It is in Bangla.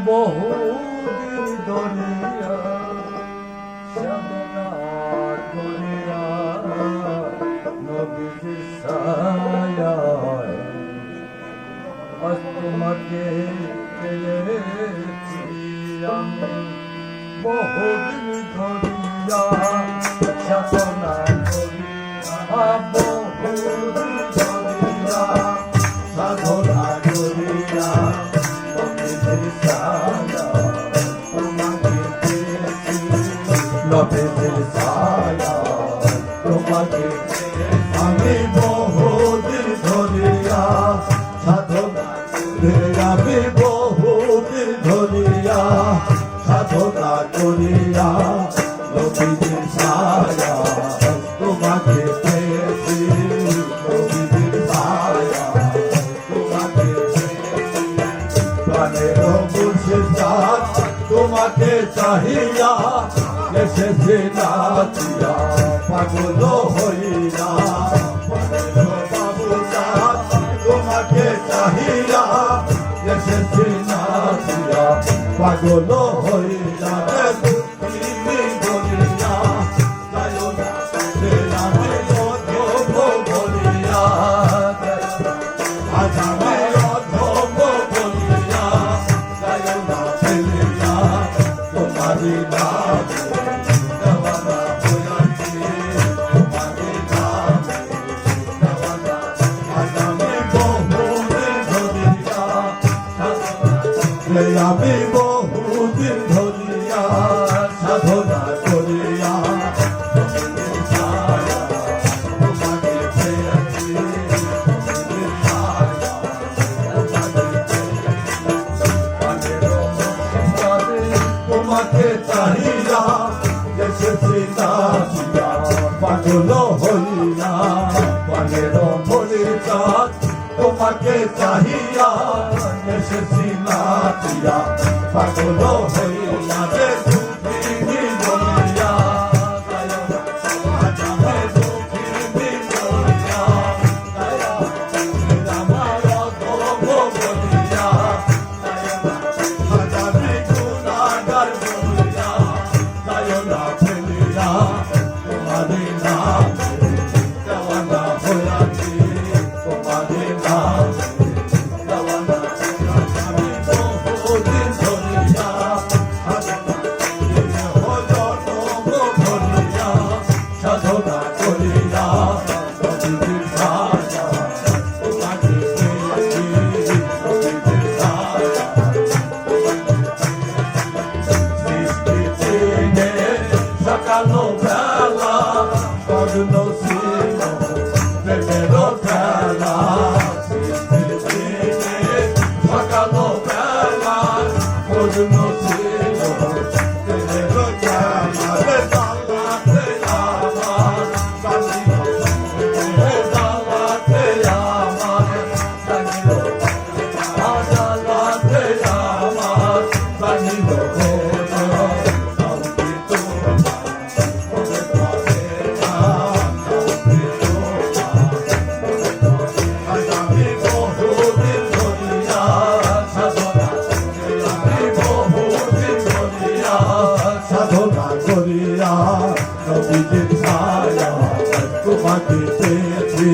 বহুদিন ধরিয়া সাধনা করিয়া নবীজির ছায়ায় আজ তোমাকে পেয়েছি আমি বহুদিন ধরিয়া সাধনা করিয়া বহুদিন ধরিয়া সাধনা করিয়া নবীজির ছায়া তোমাকে আমি বহুদিন ধরিয়া সাধনা আমি বহুদিন ধরিয়া সাধনা করিয়া নবীজির ছায়া তোমাকে পেয়েছি নবীজির ছায়া তোমাকে প্রাণের মুর্শিদাত তোমাকে চাহিয়া এসেছি নাচিয়া পাগল হইয়া বাবুদাত তোমাকে চাহিয়া এসেছি নাচিয়া পাগল হইয়া আমি বহুদিন ধরিয়া সাধনা করিয়া তোমাকে চাহিয়া এসেছি নাচিয়া পাগল হইয়া পানের মরিচাঁদ তোমাকে চাহিয়া এসেছি নাচিয়া পাগল হইয়া রে দুঃখিনী বলিয়া আমি দুঃখিনী বলিয়া আমার অধম বলিয়া আমি গুণাগার বলিয়া না ফেলিয়া তোমারই নাম দেওয়ানা হইয়াছি তোমারই নাম Sacalo bella, no sino, primero bella, sacalo bella, no sino, primero bella, de dalla te ama, sanino, de dalla te ama, sanino, dalla te ama, sanino. সাধনা করিয়া নবীজির ছায়া তোমাকে পেয়েছি।